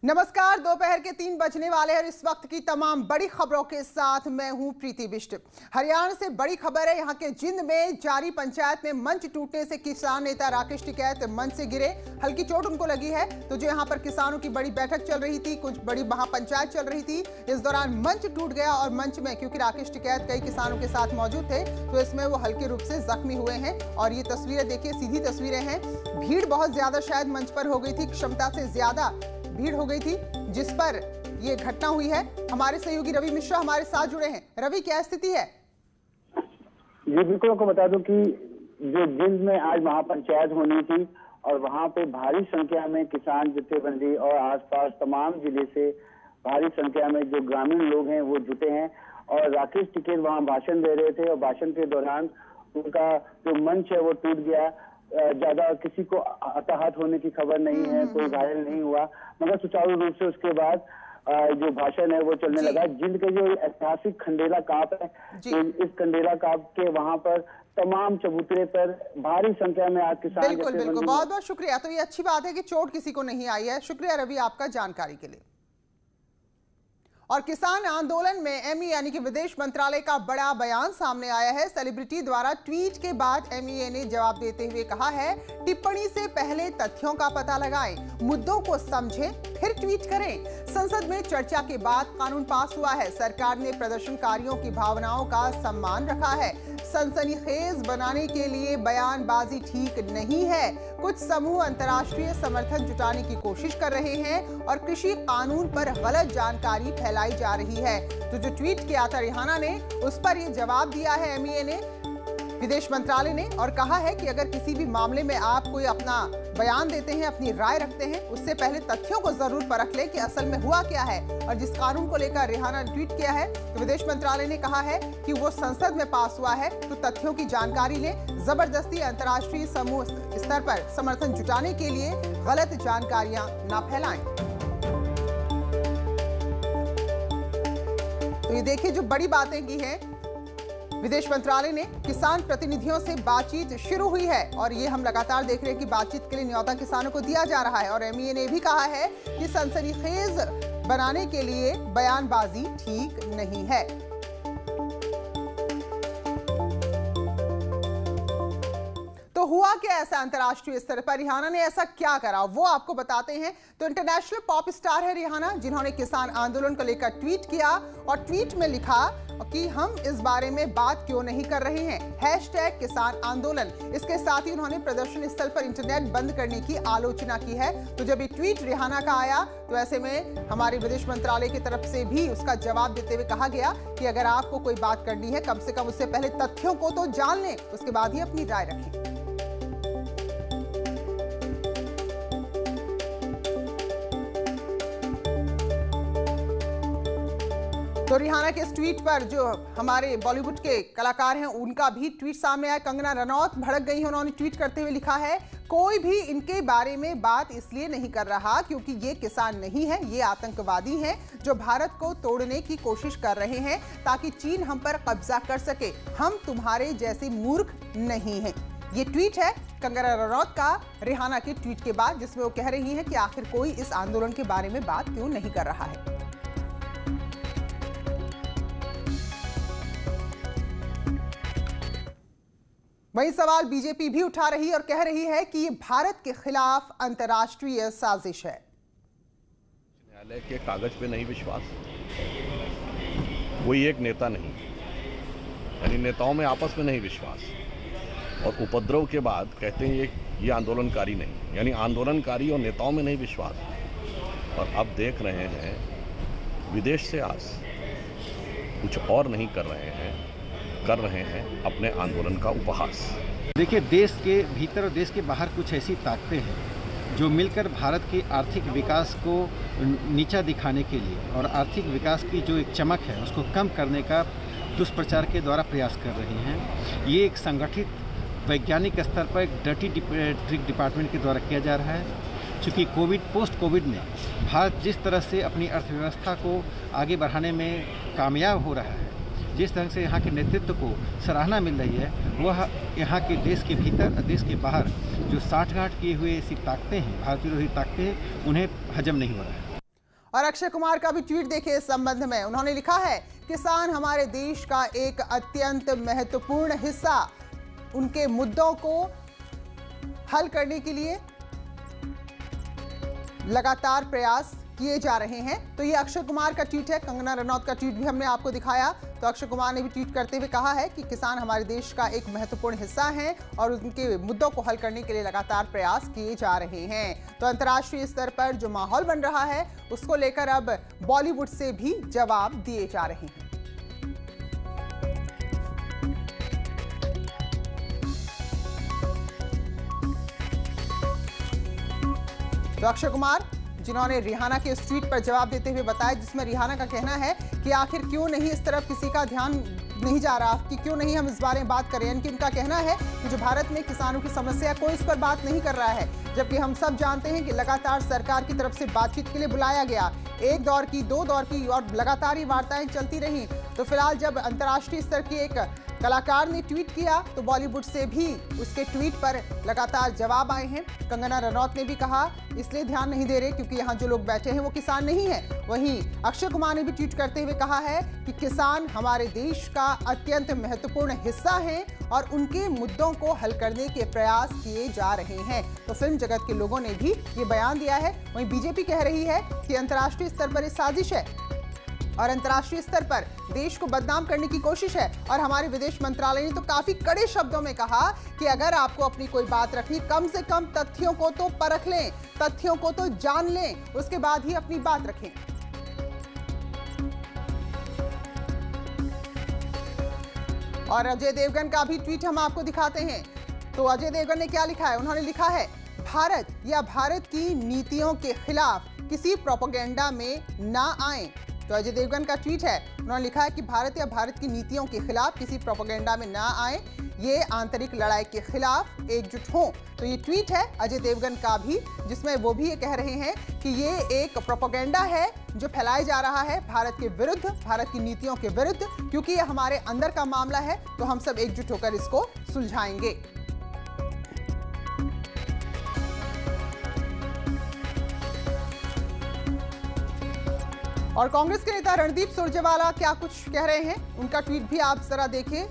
नमस्कार, दोपहर के 3 बजने वाले हैं। इस वक्त की तमाम बड़ी खबरों के साथ मैं हूं प्रीति बिष्ट। हरियाणा से बड़ी खबर है। यहां के जिंद में जारी पंचायत में मंच टूटने से किसान नेता राकेश टिकैत मंच से गिरे। हल्की चोट उनको लगी है। तो जो यहां पर किसानों की बड़ी बैठक चल रही थी, कुछ बड़ी महापंचायत चल रही थी, इस दौरान मंच टूट गया और मंच में क्योंकि राकेश टिकैत कई किसानों के साथ मौजूद थे तो इसमें वो हल्के रूप से जख्मी हुए हैं। और ये तस्वीरें देखिए, सीधी तस्वीरें हैं। भीड़ बहुत ज्यादा शायद मंच पर हो गई थी, क्षमता से ज्यादा भीड़ हो गई थी जिस पर यह घटना हुई है। हमारे सहयोगी रवि मिश्रा हमारे साथ जुड़े हैं। रवि, क्या स्थिति है? जी बिल्कुल, आपको बता दूं कि जो जिंद में आज महापंचायत होनी थी और वहां पे भारी संख्या में किसान जत्थेबंदी और आसपास तमाम जिले से भारी संख्या में जो ग्रामीण लोग हैं वो जुटे हैं और राकेश टिकैत वहां भाषण दे रहे थे और भाषण के दौरान उनका जो मंच है वो टूट गया। ज्यादा किसी को हताहत होने की खबर नहीं है, कोई घायल नहीं हुआ, मगर सुचारू रूप से उसके बाद जो भाषण है वो चलने लगा। जिंद के जो ऐतिहासिक खंडेला काप है, इस खंडेला काप के वहां पर तमाम चबूतरे पर भारी संख्या में आज किसान। बिल्कुल बिल्कुल, बहुत बहुत शुक्रिया। तो ये अच्छी बात है कि चोट किसी को नहीं आई है। शुक्रिया रवि आपका जानकारी के लिए। और किसान आंदोलन में एमई यानी कि विदेश मंत्रालय का बड़ा बयान सामने आया है। सेलिब्रिटी द्वारा ट्वीट के बाद एमईए ने जवाब देते हुए कहा है, टिप्पणी से पहले तथ्यों का पता लगाएं, मुद्दों को समझें, फिर ट्वीट करें। संसद में चर्चा के बाद कानून पास हुआ है। सरकार ने प्रदर्शनकारियों की भावनाओं का सम्मान रखा है। सनसनीखेज बनाने के लिए बयानबाजी ठीक नहीं है। कुछ समूह अंतर्राष्ट्रीय समर्थन जुटाने की कोशिश कर रहे हैं और कृषि कानून पर गलत जानकारी फैलाई जा रही है। तो जो ट्वीट किया था रिहाना ने, उस पर यह जवाब दिया है एमईए ने, विदेश मंत्रालय ने, और कहा है कि अगर किसी भी मामले में आप कोई अपना बयान देते हैं, अपनी राय रखते हैं, उससे पहले तथ्यों को जरूर परख लें कि असल में हुआ क्या है। और जिस कानून को लेकर रिहाना ने ट्वीट किया है तो विदेश मंत्रालय ने कहा है कि वो संसद में पास हुआ है, तो तथ्यों की जानकारी लें। जबरदस्ती अंतर्राष्ट्रीय समूह स्तर पर समर्थन जुटाने के लिए गलत जानकारियां ना फैलाएं। तो ये देखिए, जो बड़ी बातें की हैं विदेश मंत्रालय ने। किसान प्रतिनिधियों से बातचीत शुरू हुई है और ये हम लगातार देख रहे हैं कि बातचीत के लिए न्योता किसानों को दिया जा रहा है। और एमईए ने भी कहा है कि सनसनीखेज बनाने के लिए बयानबाजी ठीक नहीं है। तो हुआ क्या ऐसा अंतर्राष्ट्रीय स्तर पर? रिहाना ने ऐसा क्या करा, वो आपको बताते हैं। तो इंटरनेशनल पॉप स्टार है रिहाना, जिन्होंने किसान आंदोलन को लेकर ट्वीट किया और ट्वीट में लिखा कि हम इस बारे में बात क्यों नहीं कर रहे हैं, हैशटैग किसान आंदोलन। इसके साथ ही उन्होंने प्रदर्शन स्थल पर इंटरनेट बंद करने की आलोचना की है। तो जब ये ट्वीट रिहाना का आया तो ऐसे में हमारे विदेश मंत्रालय की तरफ से भी उसका जवाब देते हुए कहा गया कि अगर आपको कोई बात करनी है, कम से कम उससे पहले तथ्यों को तो जान लें, उसके बाद ही अपनी राय रखें। तो रिहाना के इस ट्वीट पर जो हमारे बॉलीवुड के कलाकार हैं उनका भी ट्वीट सामने आया। कंगना रनौत भड़क गई हैं। उन्होंने ट्वीट करते हुए लिखा है, कोई भी इनके बारे में बात इसलिए नहीं कर रहा क्योंकि ये किसान नहीं है, ये आतंकवादी हैं जो भारत को तोड़ने की कोशिश कर रहे हैं ताकि चीन हम पर कब्जा कर सके। हम तुम्हारे जैसे मूर्ख नहीं हैं। ये ट्वीट है कंगना रनौत का रिहाना के ट्वीट के बाद, जिसमें वो कह रही हैं कि आखिर कोई इस आंदोलन के बारे में बात क्यों नहीं कर रहा है। वही सवाल बीजेपी भी उठा रही और कह रही है कि ये भारत के खिलाफ अंतर्राष्ट्रीय साजिश है। न्यायालय के कागज पे नहीं विश्वास, कोई एक नेता नहीं, यानी नेताओं में आपस में नहीं विश्वास, और उपद्रव के बाद कहते हैं ये आंदोलनकारी नहीं, यानी आंदोलनकारी और नेताओं में नहीं विश्वास। और अब देख रहे हैं विदेश से आस कुछ और नहीं कर रहे हैं अपने आंदोलन का उपहास। देखिए, देश के भीतर और देश के बाहर कुछ ऐसी ताकतें हैं जो मिलकर भारत के आर्थिक विकास को नीचा दिखाने के लिए और आर्थिक विकास की जो एक चमक है उसको कम करने का दुष्प्रचार के द्वारा प्रयास कर रही हैं। ये एक संगठित वैज्ञानिक स्तर पर एक डर्टी ट्रिक डिपार्टमेंट के द्वारा किया जा रहा है। चूँकि पोस्ट कोविड में भारत जिस तरह से अपनी अर्थव्यवस्था को आगे बढ़ाने में कामयाब हो रहा है, जिस तरह से यहाँ के नेतृत्व को सराहना मिल रही है, वह यहाँ के देश के भीतर और देश के बाहर जो साठगांठ किए हुए ऐसी ताकतें हैं, भारत विरोधी ताकतें हैं, उन्हें हजम नहीं हो रहा है। और अक्षय कुमार का भी ट्वीट देखिए इस संबंध में। उन्होंने लिखा है, किसान हमारे देश का एक अत्यंत महत्वपूर्ण हिस्सा, उनके मुद्दों को हल करने के लिए लगातार प्रयास किए जा रहे हैं। तो ये अक्षय कुमार का ट्वीट है। कंगना रनौत का ट्वीट भी हमने आपको दिखाया। तो अक्षय कुमार ने भी ट्वीट करते हुए कहा है कि किसान हमारे देश का एक महत्वपूर्ण हिस्सा हैं और उनके मुद्दों को हल करने के लिए लगातार प्रयास किए जा रहे हैं। तो अंतर्राष्ट्रीय स्तर पर जो माहौल बन रहा है उसको लेकर अब बॉलीवुड से भी जवाब दिए जा रहे हैं। तो अक्षय कुमार जिन्होंने रिहाना के इस ट्वीट पर जवाब देते हुए बताया, जिसमें रिहाना का कहना है कि आखिर क्यों नहीं इस तरफ किसी का ध्यान नहीं जा रहा, कि क्यों नहीं हम इस बारे में बात करें। यानी कि उनका कहना है कि जो भारत में किसानों की समस्या, कोई इस पर बात नहीं कर रहा है, जबकि हम सब जानते हैं कि लगातार सरकार की तरफ से बातचीत के लिए बुलाया गया, 1 दौर की, 2 दौर की और लगातार ये वार्ताएं चलती रही। तो फिलहाल जब अंतर्राष्ट्रीय स्तर की एक कलाकार ने ट्वीट किया तो बॉलीवुड से भी उसके ट्वीट पर लगातार जवाब आए हैं। कंगना रनौत ने भी कहा इसलिए ध्यान नहीं दे रहे क्योंकि यहाँ जो लोग बैठे हैं वो किसान नहीं है। वहीं अक्षय कुमार ने भी ट्वीट करते हुए कहा है कि किसान हमारे देश का अत्यंत महत्वपूर्ण हिस्सा हैं और उनके मुद्दों को हल करने के प्रयास किए जा रहे हैं। तो फिल्म जगत के लोगों ने भी ये बयान दिया है। वहीं बीजेपी कह रही है कि अंतर्राष्ट्रीय स्तर पर ये साजिश है और अंतर्राष्ट्रीय स्तर पर देश को बदनाम करने की कोशिश है। और हमारे विदेश मंत्रालय ने तो काफी कड़े शब्दों में कहा कि अगर आपको अपनी कोई बात रखनी, कम से कम तथ्यों को तो परख लें, तथ्यों को तो जान लें, उसके बाद ही अपनी बात रखें। और अजय देवगन का भी ट्वीट हम आपको दिखाते हैं। तो अजय देवगन ने क्या लिखा है, उन्होंने लिखा है, भारत या भारत की नीतियों के खिलाफ किसी प्रोपेगेंडा में ना आए। तो अजय देवगन का ट्वीट है, उन्होंने लिखा है कि भारत या भारत की नीतियों के खिलाफ किसी प्रोपेगेंडा में ना आए, ये आंतरिक लड़ाई के खिलाफ एकजुट हों। तो ये ट्वीट है अजय देवगन का भी, जिसमें वो भी ये कह रहे हैं कि ये एक प्रोपेगेंडा है जो फैलाया जा रहा है भारत के विरुद्ध, भारत की नीतियों के विरुद्ध, क्योंकि ये हमारे अंदर का मामला है तो हम सब एकजुट होकर इसको सुलझाएंगे। और कांग्रेस के नेता रणदीप सुरजेवाला क्या कुछ कह रहे हैं, उनका ट्वीट भी आप जरा देखिए।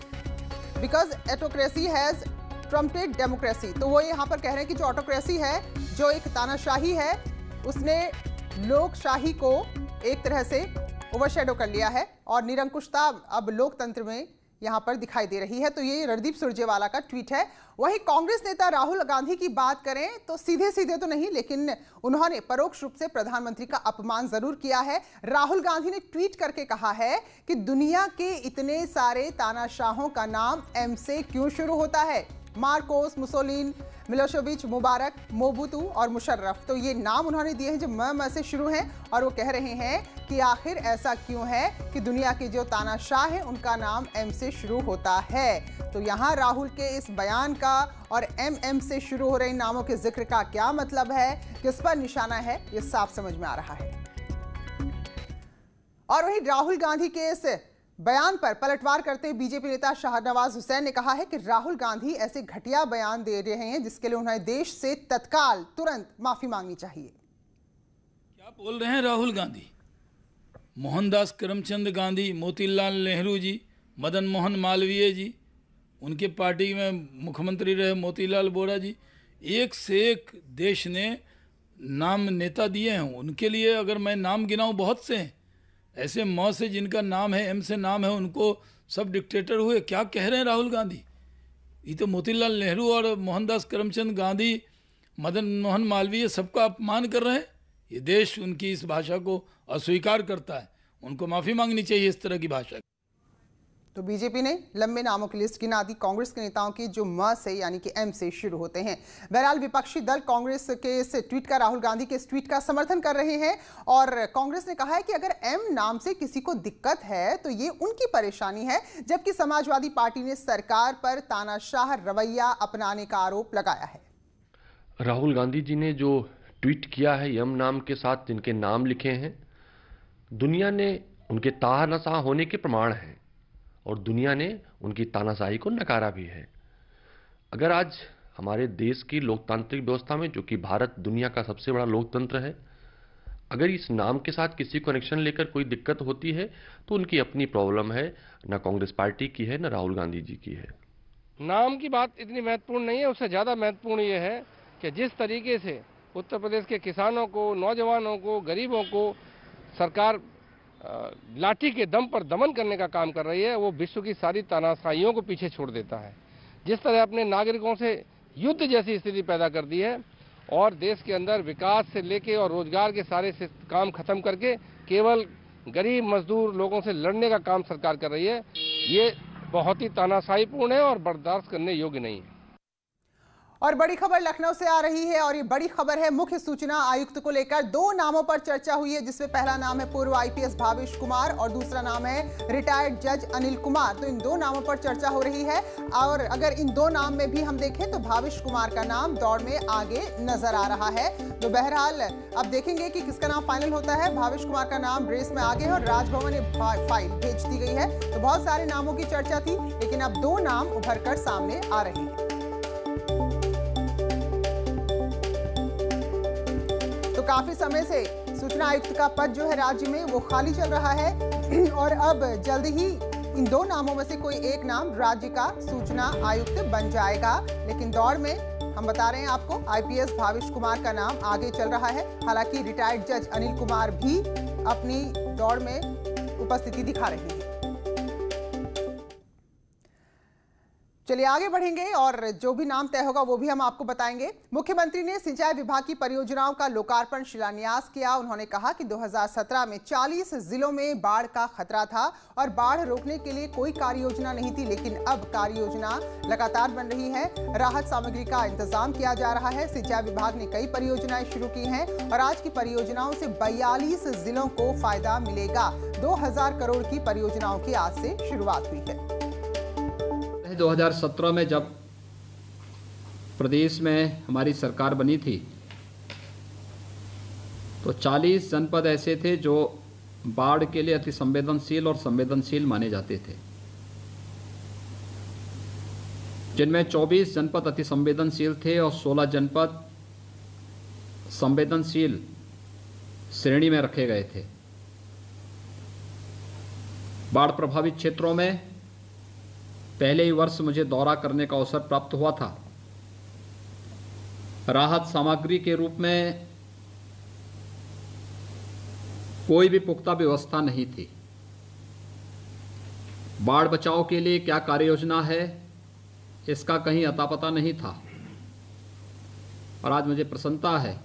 Because autocracy has trumped democracy. तो वो यहाँ पर कह रहे हैं कि जो ऑटोक्रेसी है, जो एक तानाशाही है, उसने लोकशाही को एक तरह से ओवरशैडो कर लिया है और निरंकुशता अब लोकतंत्र में यहाँ पर दिखाई दे रही है। तो ये रणदीप सुरजेवाला का ट्वीट है। वहीं कांग्रेस नेता राहुल गांधी की बात करें तो सीधे सीधे तो नहीं, लेकिन उन्होंने परोक्ष रूप से प्रधानमंत्री का अपमान जरूर किया है। राहुल गांधी ने ट्वीट करके कहा है कि दुनिया के इतने सारे तानाशाहों का नाम एम से क्यों शुरू होता है, मार्कोस, मुसोलिन, मिलोशेविच, मुबारक, मोबुतू और मुशर्रफ। तो ये नाम उन्होंने दिए हैं जो म से शुरू हैं और वो कह रहे हैं कि आखिर ऐसा क्यों है कि दुनिया के जो तानाशाह हैं उनका नाम एम से शुरू होता है। तो यहाँ राहुल के इस बयान का और एम से शुरू हो रहे नामों के जिक्र का क्या मतलब है, किस पर निशाना है, ये साफ समझ में आ रहा है। और वहीं राहुल गांधी के इस बयान पर पलटवार करते हुए बीजेपी नेता शाहनवाज हुसैन ने कहा है कि राहुल गांधी ऐसे घटिया बयान दे रहे हैं जिसके लिए उन्हें देश से तत्काल तुरंत माफी मांगनी चाहिए। क्या बोल रहे हैं राहुल गांधी? मोहनदास करमचंद गांधी, मोतीलाल नेहरू जी, मदन मोहन मालवीय जी, उनके पार्टी में मुख्यमंत्री रहे मोतीलाल वोरा जी, एक से एक देश ने नाम नेता दिए हैं। उनके लिए अगर मैं नाम गिनाऊं बहुत से हैं। ऐसे मौ से जिनका नाम है, एम से नाम है, उनको सब डिक्टेटर हुए। क्या कह रहे हैं राहुल गांधी? ये तो मोतीलाल नेहरू और मोहनदास करमचंद गांधी, मदन मोहन मालवीय सबका अपमान कर रहे हैं। ये देश उनकी इस भाषा को अस्वीकार करता है, उनको माफ़ी मांगनी चाहिए इस तरह की भाषा। तो बीजेपी ने लंबे नामों की लिस्ट गिना दी कांग्रेस के नेताओं की जो म से यानी कि एम से शुरू होते हैं। बहरहाल विपक्षी दल कांग्रेस के इस ट्वीट का, राहुल गांधी के इस ट्वीट का समर्थन कर रहे हैं और कांग्रेस ने कहा है कि अगर एम नाम से किसी को दिक्कत है तो ये उनकी परेशानी है, जबकि समाजवादी पार्टी ने सरकार पर तानाशाह रवैया अपनाने का आरोप लगाया है। राहुल गांधी जी ने जो ट्वीट किया है यम नाम के साथ जिनके नाम लिखे हैं, दुनिया ने उनके तानाशाह होने के प्रमाण हैं और दुनिया ने उनकी तानाशाही को नकारा भी है। अगर आज हमारे देश की लोकतांत्रिक व्यवस्था में, जो कि भारत दुनिया का सबसे बड़ा लोकतंत्र है, अगर इस नाम के साथ किसी कनेक्शन लेकर कोई दिक्कत होती है तो उनकी अपनी प्रॉब्लम है, ना कांग्रेस पार्टी की है, ना राहुल गांधी जी की है। नाम की बात इतनी महत्वपूर्ण नहीं है, उससे ज़्यादा महत्वपूर्ण ये है कि जिस तरीके से उत्तर प्रदेश के किसानों को, नौजवानों को, गरीबों को सरकार लाठी के दम पर दमन करने का काम कर रही है, वो विश्व की सारी तानाशाहियों को पीछे छोड़ देता है। जिस तरह अपने नागरिकों से युद्ध जैसी स्थिति पैदा कर दी है और देश के अंदर विकास से लेके और रोजगार के सारे काम खत्म करके केवल गरीब मजदूर लोगों से लड़ने का काम सरकार कर रही है, ये बहुत ही तानाशाहीपूर्ण है और बर्दाश्त करने योग्य नहीं है। और बड़ी खबर लखनऊ से आ रही है और ये बड़ी खबर है मुख्य सूचना आयुक्त को लेकर। 2 नामों पर चर्चा हुई है, जिसमें पहला नाम है पूर्व आईपीएस भावेश कुमार और दूसरा नाम है रिटायर्ड जज अनिल कुमार। तो इन 2 नामों पर चर्चा हो रही है और अगर इन 2 नाम में भी हम देखें तो भावेश कुमार का नाम दौड़ में आगे नजर आ रहा है। तो बहरहाल अब देखेंगे कि किसका नाम फाइनल होता है। भावेश कुमार का नाम रेस में आगे है और राजभवन ने फाइल भेज दी गई है। तो बहुत सारे नामों की चर्चा थी, लेकिन अब 2 नाम उभर कर सामने आ रहे हैं। तो काफी समय से सूचना आयुक्त का पद जो है राज्य में वो खाली चल रहा है और अब जल्द ही इन 2 नामों में से कोई एक नाम राज्य का सूचना आयुक्त बन जाएगा। लेकिन दौड़ में हम बता रहे हैं आपको आईपीएस भावेश कुमार का नाम आगे चल रहा है। हालांकि रिटायर्ड जज अनिल कुमार भी अपनी दौड़ में उपस्थिति दिखा रहे हैं। चलिए आगे बढ़ेंगे और जो भी नाम तय होगा वो भी हम आपको बताएंगे। मुख्यमंत्री ने सिंचाई विभाग की परियोजनाओं का लोकार्पण शिलान्यास किया। उन्होंने कहा कि 2017 में 40 जिलों में बाढ़ का खतरा था और बाढ़ रोकने के लिए कोई कार्य योजना नहीं थी, लेकिन अब कार्य योजना लगातार बन रही है। राहत सामग्री का इंतजाम किया जा रहा है। सिंचाई विभाग ने कई परियोजनाएं शुरू की हैं और आज की परियोजनाओं से 42 जिलों को फायदा मिलेगा। 2000 करोड़ की परियोजनाओं की आज से शुरुआत हुई है। 2017 में जब प्रदेश में हमारी सरकार बनी थी तो 40 जनपद ऐसे थे जो बाढ़ के लिए अति संवेदनशील और संवेदनशील माने जाते थे, जिनमें 24 जनपद अति संवेदनशील थे और 16 जनपद संवेदनशील श्रेणी में रखे गए थे। बाढ़ प्रभावित क्षेत्रों में पहले ही वर्ष मुझे दौरा करने का अवसर प्राप्त हुआ था। राहत सामग्री के रूप में कोई भी पुख्ता व्यवस्था नहीं थी। बाढ़ बचाव के लिए क्या कार्य योजना है इसका कहीं अता पता नहीं था। और आज मुझे प्रसन्नता है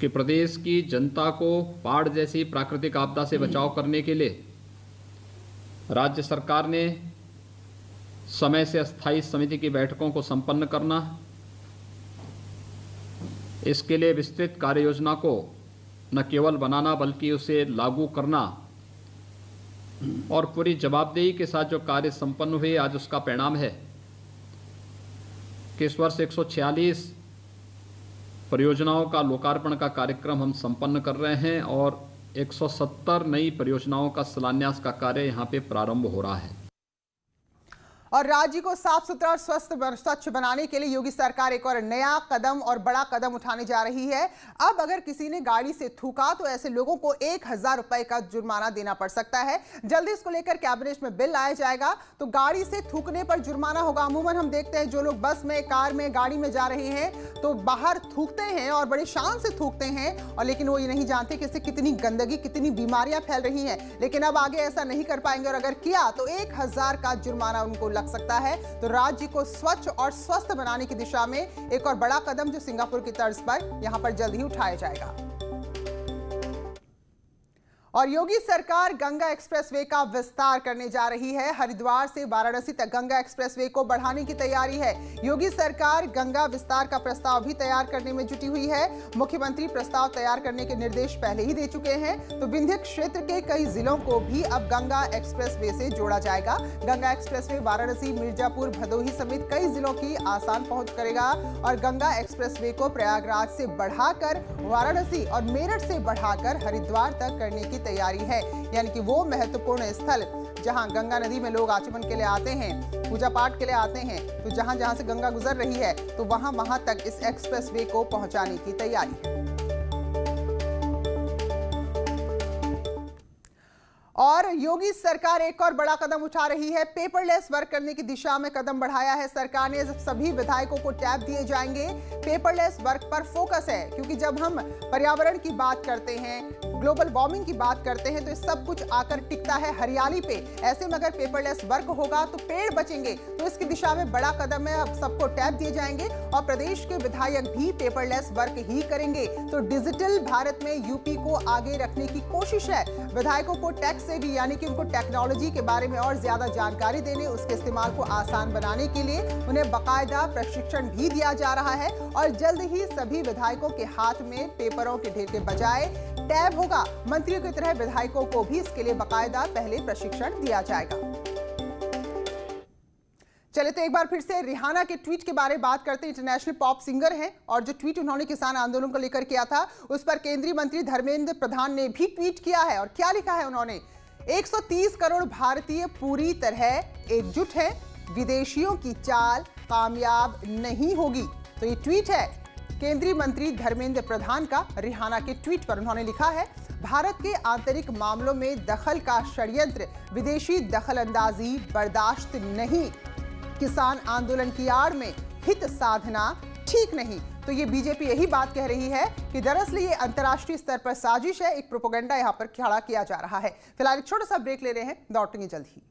कि प्रदेश की जनता को बाढ़ जैसी प्राकृतिक आपदा से बचाव करने के लिए राज्य सरकार ने समय से अस्थायी समिति की बैठकों को संपन्न करना, इसके लिए विस्तृत कार्य योजना को न केवल बनाना बल्कि उसे लागू करना और पूरी जवाबदेही के साथ जो कार्य संपन्न हुए, आज उसका परिणाम है कि इस वर्ष 146 परियोजनाओं का लोकार्पण का कार्यक्रम हम संपन्न कर रहे हैं और 170 नई परियोजनाओं का शिलान्यास का कार्य यहां पे प्रारंभ हो रहा है। और राज्य को साफ सुथरा और स्वच्छ बनाने के लिए योगी सरकार एक और नया कदम और बड़ा कदम उठाने जा रही है। अब अगर किसी ने गाड़ी से थूका तो ऐसे लोगों को 1000 रुपए का जुर्माना देना पड़ सकता है। जल्दी इसको लेकर कैबिनेट में बिल लाया जाएगा। तो गाड़ी से थूकने पर जुर्माना होगा। अमूमन हम देखते हैं जो लोग बस में, कार में, गाड़ी में जा रहे हैं तो बाहर थूकते हैं और बड़ी शान से थूकते हैं, और लेकिन वो ये नहीं जानते कि इससे कितनी गंदगी, कितनी बीमारियां फैल रही हैं। लेकिन अब आगे ऐसा नहीं कर पाएंगे और अगर किया तो 1000 का जुर्माना उनको लग सकता है। तो राज्य को स्वच्छ और स्वस्थ बनाने की दिशा में एक और बड़ा कदम जो सिंगापुर की तर्ज पर यहां पर जल्द ही उठाया जाएगा। और योगी सरकार गंगा एक्सप्रेसवे का विस्तार करने जा रही है। हरिद्वार से वाराणसी तक गंगा एक्सप्रेसवे को बढ़ाने की तैयारी है। योगी सरकार गंगा विस्तार का प्रस्ताव भी तैयार करने में जुटी हुई है। मुख्यमंत्री प्रस्ताव तैयार करने के निर्देश पहले ही दे चुके हैं। तो विंध्य क्षेत्र के कई जिलों को भी अब गंगा एक्सप्रेसवे से जोड़ा जाएगा। गंगा एक्सप्रेसवे वाराणसी, मिर्जापुर, भदोही समेत कई जिलों की आसान पहुंच करेगा और गंगा एक्सप्रेसवे को प्रयागराज से बढ़ाकर वाराणसी और मेरठ से बढ़ाकर हरिद्वार तक करने की तैयारी है। यानी कि वो महत्वपूर्ण स्थल जहां गंगा नदी में लोग आचमन के लिए आते हैं, पूजा पाठ के लिए आते हैं, तो जहां जहां से गंगा गुजर रही है तो वहां तक इस एक्सप्रेसवे को पहुंचाने की तैयारी है। और योगी सरकार एक और बड़ा कदम उठा रही है। पेपरलेस वर्क करने की दिशा में कदम बढ़ाया है सरकार ने। सभी विधायकों को टैब दिए जाएंगे। पेपरलेस वर्क पर फोकस है, क्योंकि जब हम पर्यावरण की बात करते हैं, ग्लोबल वार्मिंग की बात करते हैं, तो ये सब कुछ आकर टिकता है हरियाली पे। ऐसे में अगर पेपरलेस वर्क होगा तो पेड़ बचेंगे, तो इसकी दिशा में बड़ा कदम है। अब सबको टैब दिए जाएंगे और प्रदेश के विधायक भी पेपरलेस वर्क ही करेंगे। तो डिजिटल भारत में यूपी को आगे रखने की कोशिश है। विधायकों को टैक्स से भी, यानी कि उनको टेक्नोलॉजी के बारे में और ज्यादा जानकारी देने, उसके इस्तेमाल को आसान बनाने के लिए उन्हें बाकायदा प्रशिक्षण भी दिया जा रहा है। और जल्द ही सभी विधायकों के हाथ में पेपरों के ढेर के बजाय टैब होगा। मंत्रियों की तरह विधायकों को भी इसके लिए बाकायदा पहले प्रशिक्षण दिया जाएगा। चले तो एक बार फिर से रिहाना के ट्वीट के बारे में बात करते हैं। इंटरनेशनल पॉप सिंगर हैं और जो ट्वीट उन्होंने किसान आंदोलन को लेकर किया था, उस पर केंद्रीय मंत्री धर्मेंद्र प्रधान ने भी ट्वीट किया है। और क्या लिखा है उन्होंने? 130 करोड़ भारतीय पूरी तरह एकजुट हैं, विदेशियों की चाल कामयाब नहीं होगी। तो ये ट्वीट है केंद्रीय मंत्री धर्मेंद्र प्रधान का रिहाना के ट्वीट पर। उन्होंने लिखा है, भारत के आंतरिक मामलों में दखल का षड्यंत्र, विदेशी दखलंदाजी बर्दाश्त नहीं। किसान आंदोलन की आड़ में हित साधना ठीक नहीं। तो ये बीजेपी यही बात कह रही है कि दरअसल ये अंतर्राष्ट्रीय स्तर पर साजिश है, एक प्रोपेगेंडा यहां पर खड़ा किया जा रहा है। फिलहाल एक छोटा सा ब्रेक ले रहे हैं, लौटेंगे जल्द ही।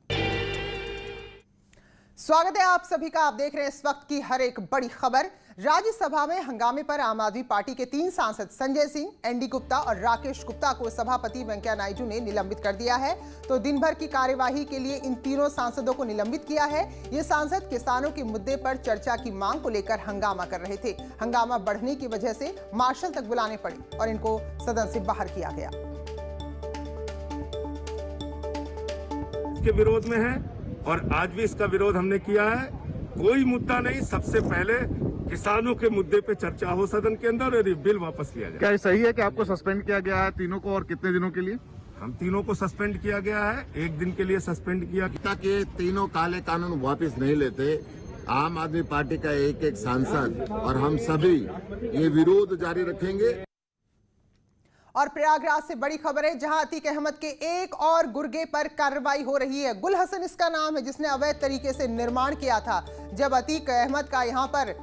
स्वागत है आप सभी का। आप देख रहे हैं इस वक्त की हर एक बड़ी खबर। राज्यसभा में हंगामे पर आम आदमी पार्टी के 3 सांसद संजय सिंह, एनडी गुप्ता और राकेश गुप्ता को सभापति वेंकैया नायडू ने निलंबित कर दिया है। तो दिन भर की कार्यवाही के लिए इन तीनों सांसदों को निलंबित किया है। ये सांसद किसानों के मुद्दे पर चर्चा की मांग को लेकर हंगामा कर रहे थे। हंगामा बढ़ने की वजह से मार्शल तक बुलाने पड़े और इनको सदन से बाहर किया गया। इसके विरोध में है और आज भी इसका विरोध हमने किया है। कोई मुद्दा नहीं, सबसे पहले किसानों के मुद्दे पे चर्चा हो सदन के अंदर और ये बिल वापस लिया जाए। क्या ये सही है कि आपको सस्पेंड किया गया है तीनों को, और कितने दिनों के लिए? हम तीनों को सस्पेंड किया गया है, 1 दिन के लिए सस्पेंड किया। तक ये तीनों काले कानून वापस नहीं लेते, आम आदमी पार्टी का एक सांसद और हम सभी ये विरोध जारी रखेंगे। और प्रयागराज से बड़ी खबर है, जहां अतीक अहमद के एक और गुर्गे पर कार्रवाई हो रही है। गुल हसन इसका नाम है, जिसने अवैध तरीके से निर्माण किया था। जब अतीक अहमद का यहां पर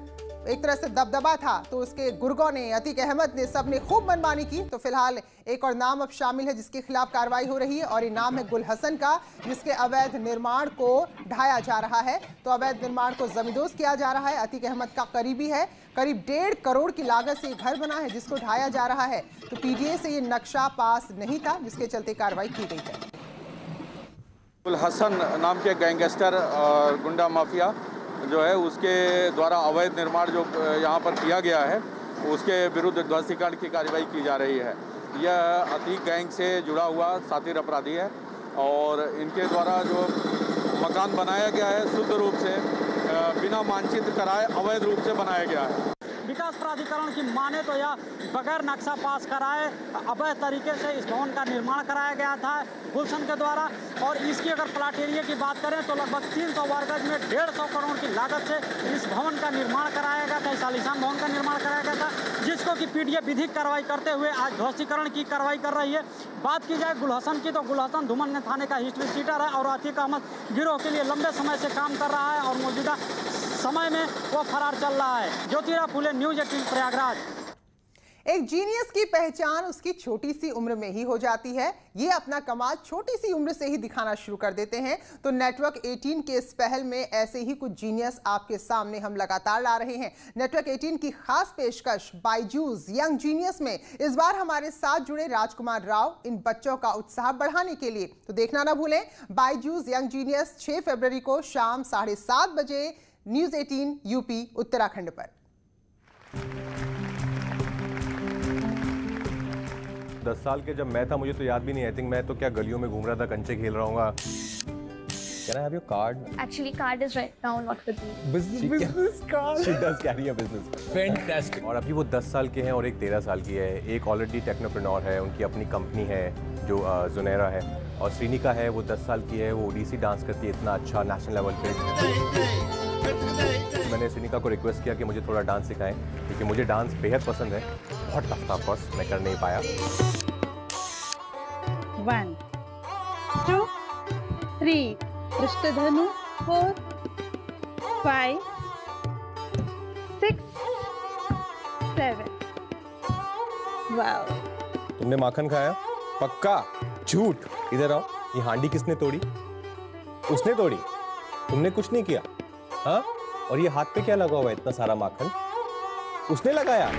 एक तरह से दबदबा था, तो उसके गुर्गों ने, अतीक अहमद ने, सबने खूब मनमानी की। तो फिलहाल एक और नाम अब शामिल है जिसके खिलाफ कार्रवाई हो रही है, और ये नाम है गुल हसन का, जिसके अवैध निर्माण को ढाया जा रहा है। तो अवैध निर्माण को जमींदोज किया जा रहा है। अतीक अहमद का करीबी है, करीब 1.5 करोड़ की लागत से घर बना है जिसको ढाया जा रहा है। तो पीडीए से ये नक्शा पास नहीं था, जिसके चलते कार्रवाई की गई है। गुल हसन नाम के गैंगस्टर और गुंडा माफिया जो है, उसके द्वारा अवैध निर्माण जो यहाँ पर किया गया है, उसके विरुद्ध ध्वस्तीकरण की कार्रवाई की जा रही है। यह अतीक गैंग से जुड़ा हुआ शातिर अपराधी है और इनके द्वारा जो मकान बनाया गया है, शुद्ध रूप से बिना मानचित्र कराए अवैध रूप से बनाया गया है। विकास प्राधिकरण की माने तो यह बगैर नक्शा पास कराए अवैध तरीके से इस भवन का निर्माण कराया गया था गुलशन के द्वारा। और इसकी अगर प्लाट एरिया की बात करें तो लगभग 300 वर्ग गज में 150 करोड़ की लागत से इस भवन का निर्माण कराया गया था, इस आलीशान भवन का निर्माण कराया गया था, जिसको कि पीडीए विधिक कार्रवाई करते हुए आज ध्वस्तीकरण की कार्रवाई कर रही है। बात की जाए गुलहसन की, तो गुलहसन धूमन थाने का हिस्ट्री सीटर है और अतीक अहमद गिरोह के लिए लंबे समय से काम कर रहा है और मौजूदा समय में वो फरार चल रहा है। ज्योतिराव फुले, न्यूज़ 18 प्रयागराज। एक जीनियस की पहचान उसकी छोटी सी उम्र में ही हो जाती है। ये अपना कमाल छोटी सी उम्र से ही दिखाना शुरू कर देते हैं। तो नेटवर्क 18 के इस पहल में ऐसे ही कुछ जीनियस आपके सामने हम लगातार ला रहे हैं। नेटवर्क 18 की खास पेशकश बायजूस यंग जीनियस में इस बार हमारे साथ जुड़े राजकुमार राव इन बच्चों का उत्साह बढ़ाने के लिए। तो देखना ना भूलें, बायजूस यंग जीनियस 6 फरवरी को शाम 7:30 बजे न्यूज़ 18 यूपी उत्तराखंड पर। 10 साल के जब मैं था, मुझे तो याद भी नहीं, आई थिंक मैं तो क्या गलियों में घूम रहा था, कंचे खेल रहा हूँ। Can I have your card? Actually, card is right now not with me. Business card. She does carry a business. Fantastic. और अभी वो 10 साल के हैं और एक 13 साल की है। एक ऑलरेडी टेक्नोप्रेन्योर है, उनकी अपनी कंपनी है जो जुनैरा है, और श्रीनिका है, वो 10 साल की है, वो ओडिसी डांस करती है इतना अच्छा नेशनल लेवल पे। मैंने श्रीनिका को रिक्वेस्ट किया कि मुझे थोड़ा डांस सिखाएं, क्योंकि मुझे डांस बेहद पसंद है। बहुत टफ था, ऑफ कोर्स मैं कर नहीं पाया। 1 2 3 पृष्ठधनु 4 5 6 7 वाओ। तुमने माखन खाया? पक्का? झूठ। इधर आओ। ये हांडी किसने तोड़ी? उसने तोड़ी। तुमने कुछ नहीं किया। हाँ? और ये हाथ पे क्या लगा हुआ है इतना सारा माखन? उसने लगाया।